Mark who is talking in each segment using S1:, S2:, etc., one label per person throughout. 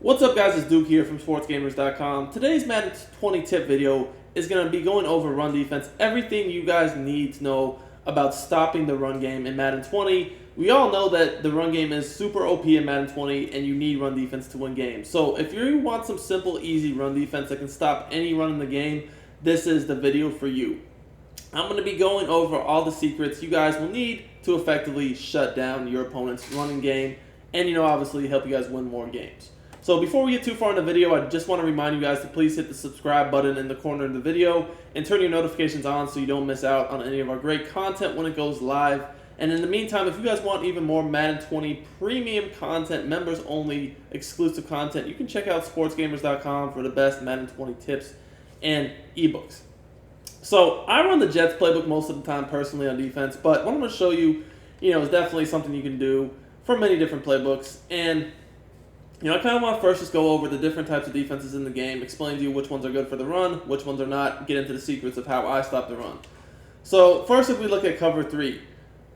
S1: What's up, guys? It's Duke here from sportsgamers.com. Today's Madden 20 tip video is going to be going over run defense, everything you guys need to know about stopping the run game in Madden 20. We all know that the run game is super OP in Madden 20 and you need run defense to win games. So if you want some simple, easy run defense that can stop any run in the game, this is the video for you. I'm going to be going over all the secrets you guys will need to effectively shut down your opponent's running game and, obviously help you guys win more games. So before we get too far in the video, I just want to remind you guys to please hit the subscribe button in the corner of the video and turn your notifications on so you don't miss out on any of our great content when it goes live. And in the meantime, if you guys want even more Madden 20 premium content, members only exclusive content, you can check out sportsgamers.com for the best Madden 20 tips and ebooks. So I run the Jets playbook most of the time personally on defense, but what I'm going to show you, is definitely something you can do for many different playbooks. And I kind of want to first just go over the different types of defenses in the game, explain to you which ones are good for the run, which ones are not, get into the secrets of how I stop the run. So first, if we look at cover 3.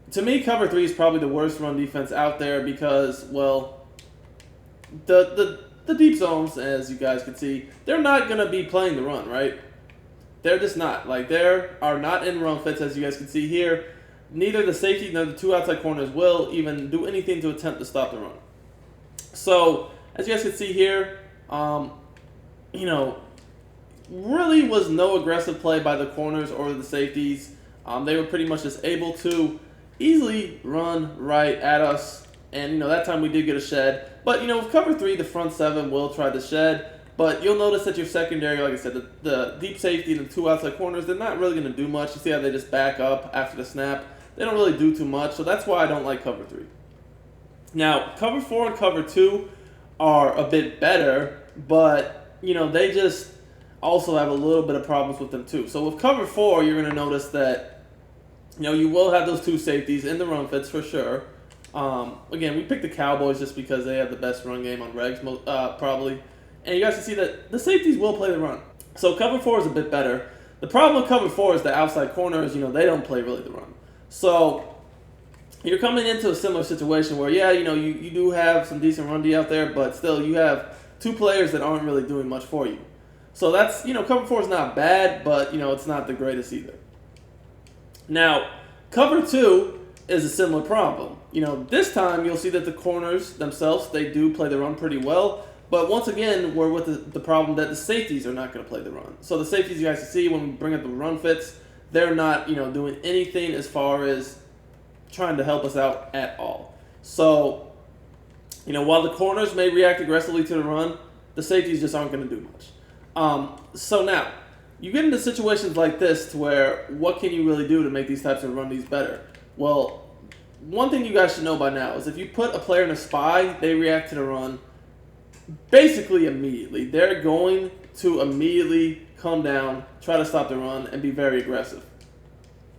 S1: To me, cover 3 is probably the worst run defense out there because, well, the deep zones, as you guys can see, they're not going to be playing the run, right? They're just not. Like, they are not in run fits, as you guys can see here. Neither the safety nor the two outside corners will even do anything to attempt to stop the run. So, as you guys can see here, really was no aggressive play by the corners or the safeties. They were pretty much just able to easily run right at us. And, that time we did get a shed. But, with cover 3, the front 7 will try to shed. But you'll notice that your secondary, like I said, the deep safety and the two outside corners, they're not really going to do much. You see how they just back up after the snap. They don't really do too much. So that's why I don't like cover 3. Now, cover 4 and cover 2 are a bit better, but, they just also have a little bit of problems with them too. So with cover 4, you're going to notice that, you will have those two safeties in the run fits for sure. Again, we picked the Cowboys just because they have the best run game on regs, probably. And you guys can see that the safeties will play the run. So cover 4 is a bit better. The problem with cover 4 is the outside corners, they don't play really the run. So you're coming into a similar situation where, you do have some decent run D out there, but still you have two players that aren't really doing much for you. So that's, cover 4 is not bad, but, it's not the greatest either. Now, cover 2 is a similar problem. This time you'll see that the corners themselves, they do play the run pretty well, but once again, we're with the problem that the safeties are not going to play the run. So the safeties, you guys can see when we bring up the run fits, they're not, doing anything as far as trying to help us out at all. So, while the corners may react aggressively to the run, the safeties just aren't going to do much. So now, you get into situations like this to where what can you really do to make these types of run Ds better? Well, one thing you guys should know by now is if you put a player in a spy, they react to the run basically immediately. They're going to immediately come down, try to stop the run, and be very aggressive.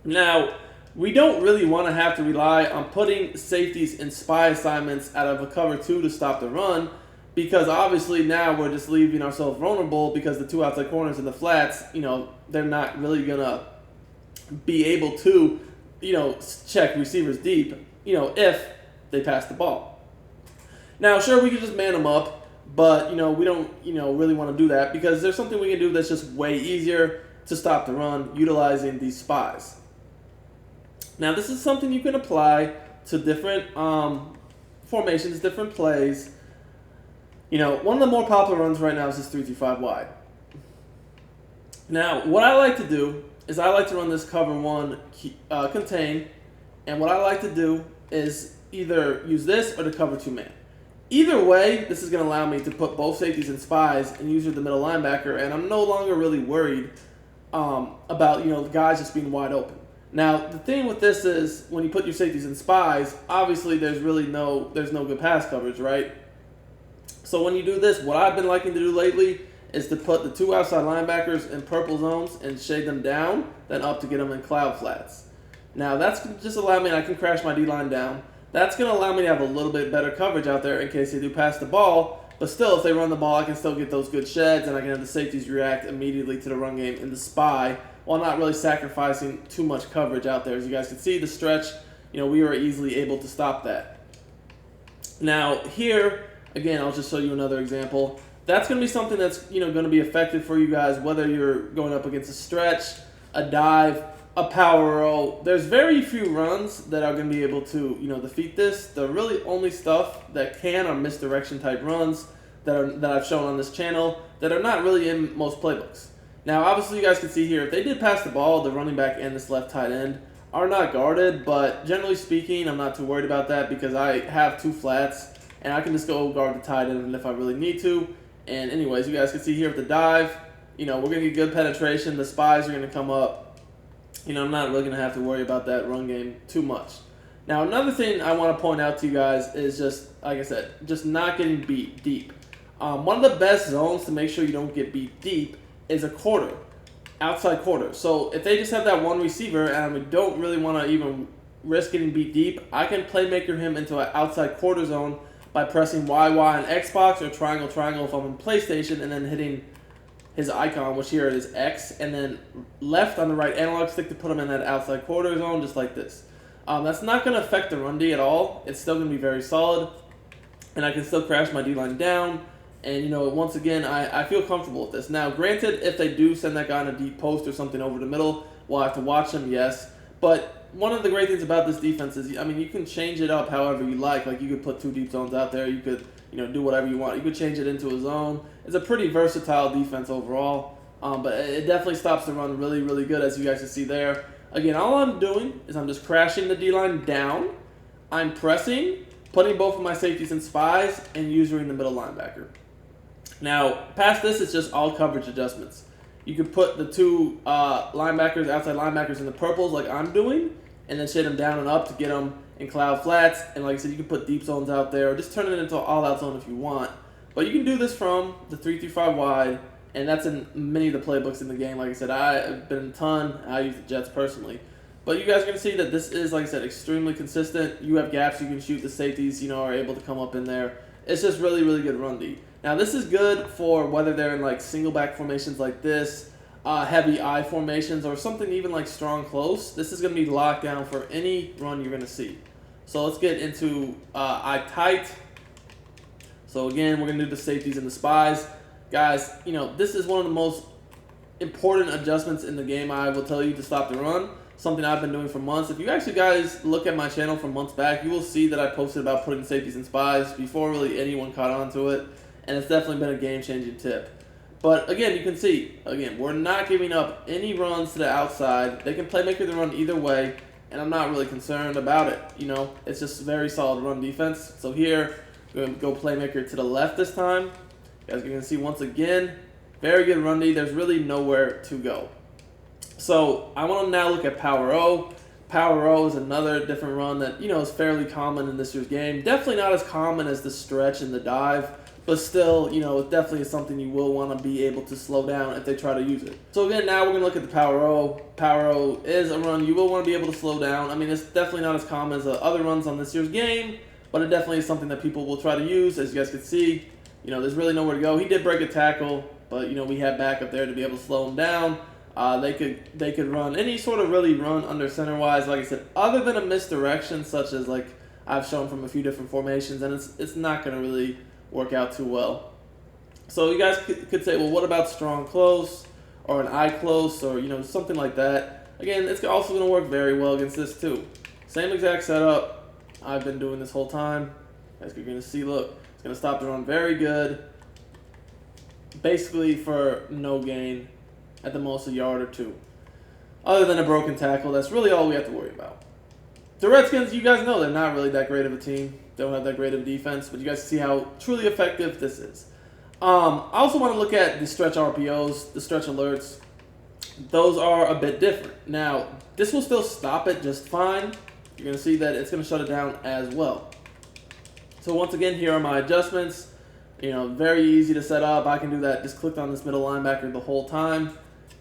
S1: Now, we don't really want to have to rely on putting safeties in spy assignments out of a cover 2 to stop the run, because obviously now we're just leaving ourselves vulnerable because the two outside corners and the flats, they're not really going to be able to, check receivers deep, if they pass the ball. Now, sure, we can just man them up, but, we don't, really want to do that because there's something we can do that's just way easier to stop the run utilizing these spies. Now, this is something you can apply to different formations, different plays. One of the more popular runs right now is this 3-5 wide. Now, what I like to do is I like to run this cover 1 contain, and what I like to do is either use this or the cover 2 man. Either way, this is going to allow me to put both safeties in spies and use the middle linebacker, and I'm no longer really worried about the guys just being wide open. Now, the thing with this is when you put your safeties in spies, obviously there's no good pass coverage, right? So when you do this, what I've been liking to do lately is to put the two outside linebackers in purple zones and shade them down, then up to get them in cloud flats. Now, that's just allow me, I can crash my D-line down. That's going to allow me to have a little bit better coverage out there in case they do pass the ball. But still, if they run the ball, I can still get those good sheds, and I can have the safeties react immediately to the run game in the spy, while not really sacrificing too much coverage out there. As you guys can see, the stretch, we were easily able to stop that. Now, here, Again, I'll just show you another example. That's going to be something that's going to be effective for you guys, whether you're going up against a stretch, a dive, a power row. There's very few runs that are going to be able to defeat this. The really only stuff that can are misdirection type runs that I've shown on this channel that are not really in most playbooks. Now, obviously, you guys can see here, if they did pass the ball, the running back and this left tight end are not guarded, but generally speaking, I'm not too worried about that because I have 2 flats, and I can just go guard the tight end if I really need to. And anyways, you guys can see here with the dive, we're going to get good penetration. The spies are going to come up. I'm not really going to have to worry about that run game too much. Now, another thing I want to point out to you guys is just, like I said, just not getting beat deep. One of the best zones to make sure you don't get beat deep is a quarter, outside quarter. So if they just have that one receiver and we don't really want to even risk getting beat deep, I can playmaker him into an outside quarter zone by pressing YY on Xbox or triangle if I'm on PlayStation, and then hitting his icon, which here is X, and then left on the right analog stick to put him in that outside quarter zone, just like this. That's not going to affect the run D at all. It's still going to be very solid, and I can still crash my D-line down. And, once again, I feel comfortable with this. Now, granted, if they do send that guy on a deep post or something over the middle, we'll have to watch him, yes. But one of the great things about this defense is, you can change it up however you like. Like, you could put 2 deep zones out there. You could, do whatever you want. You could change it into a zone. It's a pretty versatile defense overall. But it definitely stops the run really, really good, as you guys can see there. Again, all I'm doing is I'm just crashing the D-line down. I'm pressing, putting both of my safeties in spies, and using the middle linebacker. Now, past this, it's just all coverage adjustments. You could put the 2 linebackers, outside linebackers, in the purples like I'm doing, and then shade them down and up to get them in cloud flats. And like I said, you can put deep zones out there, or just turn it into an all-out zone if you want. But you can do this from the 3-5 wide, and that's in many of the playbooks in the game. Like I said, I've been in a ton. I use the Jets personally. But you guys are going to see that this is, like I said, extremely consistent. You have gaps you can shoot. The safeties, are able to come up in there. It's just really, really good run D. Now, this is good for whether they're in like single back formations like this, heavy I formations, or something even like strong close. This is going to be locked down for any run you're going to see. So let's get into I tight. So again, we're going to do the safeties and the spies. Guys, this is one of the most important adjustments in the game, I will tell you, to stop the run. Something I've been doing for months. If you actually guys look at my channel from months back, you will see that I posted about putting safeties and spies before really anyone caught on to it. And it's definitely been a game-changing tip. But again, you can see, we're not giving up any runs to the outside. They can playmaker the run either way, and I'm not really concerned about it. It's just a very solid run defense. So here, we're going to go playmaker to the left this time. You guys are going to see once again, very good run D. There's really nowhere to go. So I want to now look at Power O. Power O is another different run that, is fairly common in this year's game. Definitely not as common as the stretch and the dive, but still, it definitely is something you will want to be able to slow down if they try to use it. So again, now we're going to look at the Power O. Power O is a run you will want to be able to slow down. I mean, it's definitely not as common as the other runs on this year's game, but it definitely is something that people will try to use. As you guys can see, there's really nowhere to go. He did break a tackle, but, we had backup there to be able to slow him down. They could run any sort of really run under center wise, like I said, other than a misdirection, such as like I've shown from a few different formations, and it's not going to really work out too well. So you guys could say, well, what about strong close or an eye close or something like that? Again, it's also going to work very well against this too. Same exact setup I've been doing this whole time. As you're going to see, look, it's going to stop the run very good, basically for no gain. At the most, a yard or 2. Other than a broken tackle, that's really all we have to worry about. The Redskins, you guys know they're not really that great of a team. They don't have that great of a defense, but you guys see how truly effective this is. I also want to look at the stretch RPOs, the stretch alerts. Those are a bit different. Now, this will still stop it just fine. You're going to see that it's going to shut it down as well. So once again, here are my adjustments. Very easy to set up. I can do that. Just click on this middle linebacker the whole time.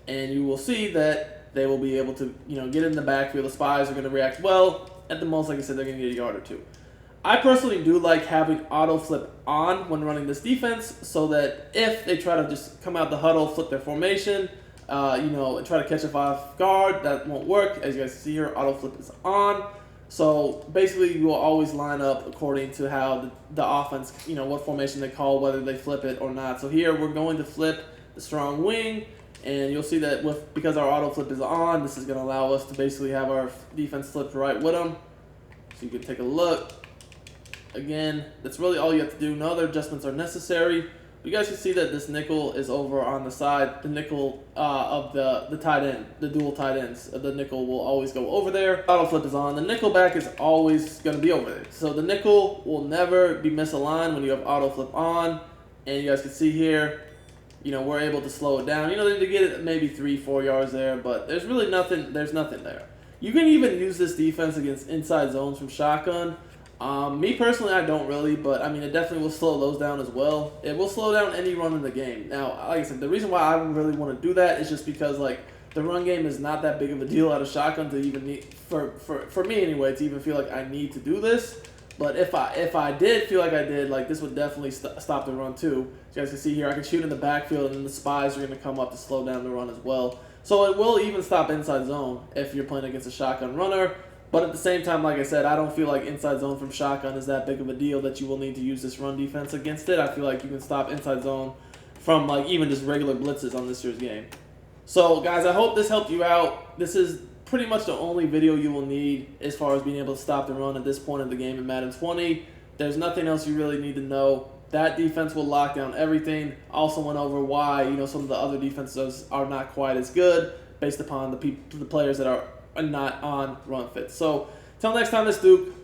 S1: And you will see that they will be able to, get in the backfield. The spies are going to react well. At the most, like I said, they're going to get a yard or 2. I personally do like having auto flip on when running this defense, so that if they try to just come out the huddle, flip their formation, and try to catch us off guard, that won't work. As you guys see here, auto flip is on. So basically, you will always line up according to how the offense, what formation they call, whether they flip it or not. So here we're going to flip the strong wing, and you'll see that because our auto flip is on, this is going to allow us to basically have our defense flipped right with them. So you can take a look. Again, that's really all you have to do. No other adjustments are necessary. You guys can see that this nickel is over on the side. The nickel of the tight end, the dual tight ends, the nickel will always go over there. Auto flip is on. The nickel back is always going to be over there. So the nickel will never be misaligned when you have auto flip on. And you guys can see here, we're able to slow it down. They get it maybe 3-4 yards there, but there's really nothing. There's nothing there. You can even use this defense against inside zones from shotgun. Me personally, I don't really, but I mean, it definitely will slow those down as well. It will slow down any run in the game. Now, like I said, the reason why I really want to do that is just because the run game is not that big of a deal out of shotgun to even need for me anyway to even feel like I need to do this. But if I did feel like I did, this would definitely stop the run too. As you guys can see here, I can shoot in the backfield, and then the spies are going to come up to slow down the run as well. So it will even stop inside zone if you're playing against a shotgun runner. But at the same time, like I said, I don't feel like inside zone from shotgun is that big of a deal that you will need to use this run defense against it. I feel like you can stop inside zone from even just regular blitzes on this year's game. So guys, I hope this helped you out. This is pretty much the only video you will need as far as being able to stop the run at this point of the game in Madden 20. There's nothing else you really need to know. That defense will lock down everything. Also went over why some of the other defenses are not quite as good based upon the players that are not on run fit. So, till next time, this is Duke.